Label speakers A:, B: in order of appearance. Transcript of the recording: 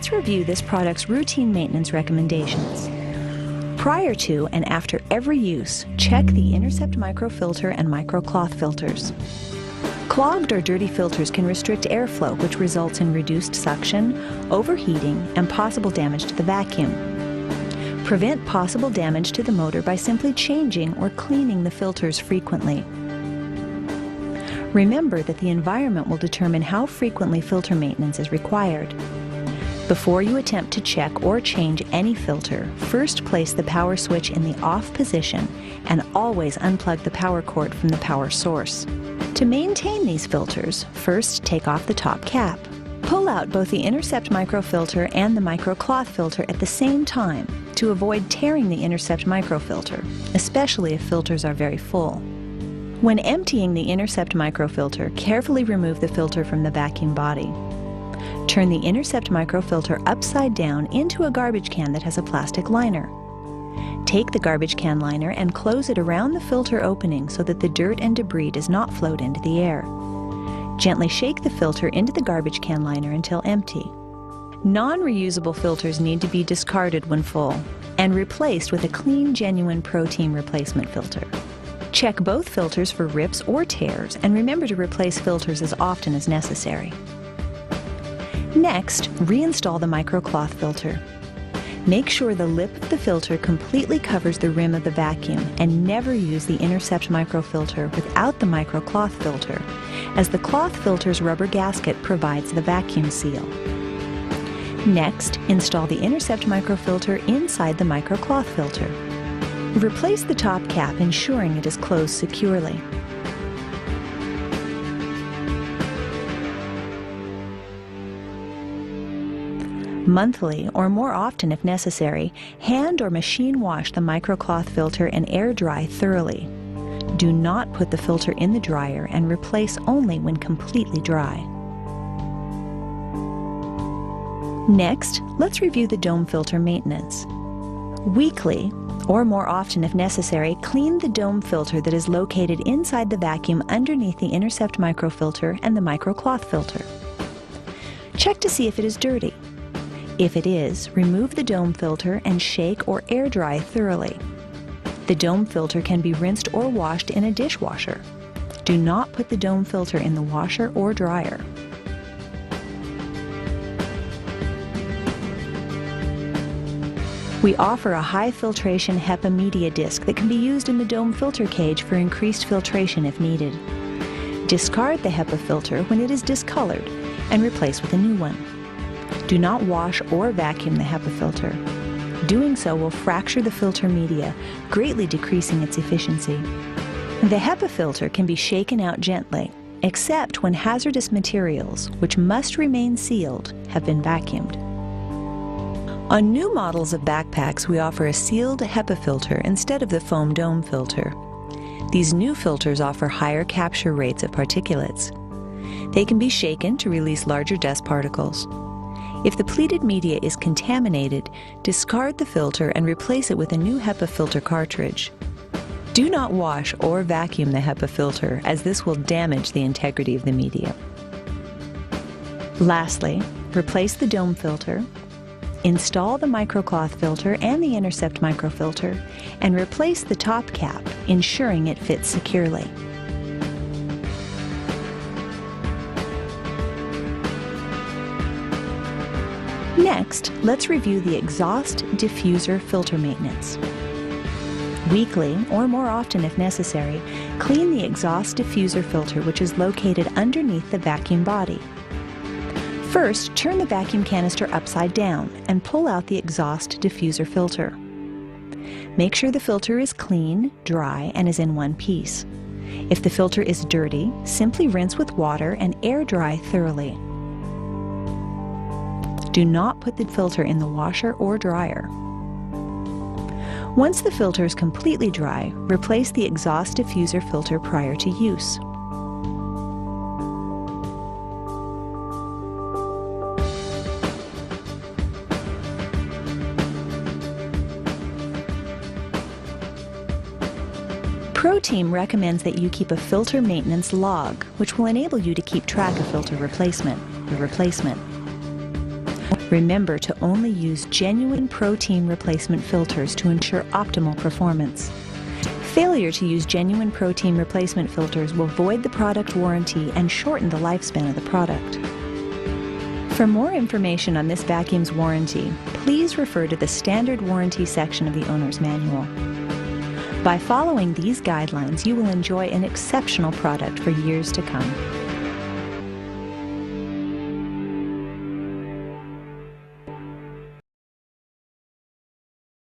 A: let's review this product's routine maintenance recommendations. Prior to and after every use, check the Intercept microfilter and microcloth filters. Clogged or dirty filters can restrict airflow, which results in reduced suction, overheating, and possible damage to the vacuum. Prevent possible damage to the motor by simply changing or cleaning the filters frequently. Remember that the environment will determine how frequently filter maintenance is required. Before you attempt to check or change any filter, first place the power switch in the off position and always unplug the power cord from the power source. To maintain these filters, first take off the top cap. Pull out both the Intercept microfilter and the microcloth filter at the same time to avoid tearing the Intercept microfilter, especially if filters are very full. When emptying the Intercept microfilter, carefully remove the filter from the vacuum body. Turn the Intercept microfilter upside down into a garbage can that has a plastic liner. Take the garbage can liner and close it around the filter opening so that the dirt and debris does not float into the air. Gently shake the filter into the garbage can liner until empty. Non-reusable filters need to be discarded when full and replaced with a clean, genuine ProTeam replacement filter. Check both filters for rips or tears and remember to replace filters as often as necessary. Next, reinstall the microcloth filter. Make sure the lip of the filter completely covers the rim of the vacuum and never use the Intercept microfilter without the microcloth filter, as the cloth filter's rubber gasket provides the vacuum seal. Next, install the Intercept microfilter inside the microcloth filter. Replace the top cap, ensuring it is closed securely. Monthly, or more often if necessary, hand or machine wash the microcloth filter and air dry thoroughly. Do not put the filter in the dryer and replace only when completely dry. Next, let's review the dome filter maintenance. Weekly, or more often if necessary, clean the dome filter that is located inside the vacuum underneath the Intercept microfilter and the microcloth filter. Check to see if it is dirty. If it is, remove the dome filter and shake or air dry thoroughly. The dome filter can be rinsed or washed in a dishwasher. Do not put the dome filter in the washer or dryer. We offer a high filtration HEPA media disc that can be used in the dome filter cage for increased filtration if needed. Discard the HEPA filter when it is discolored and replace with a new one. Do not wash or vacuum the HEPA filter. Doing so will fracture the filter media, greatly decreasing its efficiency. The HEPA filter can be shaken out gently, except when hazardous materials, which must remain sealed, have been vacuumed. On new models of backpacks, we offer a sealed HEPA filter instead of the foam dome filter. These new filters offer higher capture rates of particulates. They can be shaken to release larger dust particles. If the pleated media is contaminated, discard the filter and replace it with a new HEPA filter cartridge. Do not wash or vacuum the HEPA filter, as this will damage the integrity of the media. Lastly, replace the dome filter, install the microcloth filter and the Intercept microfilter, and replace the top cap, ensuring it fits securely. Next, let's review the exhaust diffuser filter maintenance. Weekly, or more often if necessary, clean the exhaust diffuser filter which is located underneath the vacuum body. First, turn the vacuum canister upside down and pull out the exhaust diffuser filter. Make sure the filter is clean, dry, and is in one piece. If the filter is dirty, simply rinse with water and air dry thoroughly. Do not put the filter in the washer or dryer. Once the filter is completely dry, replace the exhaust diffuser filter prior to use. ProTeam recommends that you keep a filter maintenance log, which will enable you to keep track of filter replacement. Remember to only use genuine protein replacement filters to ensure optimal performance. Failure to use genuine protein replacement filters will void the product warranty and shorten the lifespan of the product. For more information on this vacuum's warranty, please refer to the standard warranty section of the owner's manual. By following these guidelines, you will enjoy an exceptional product for years to come.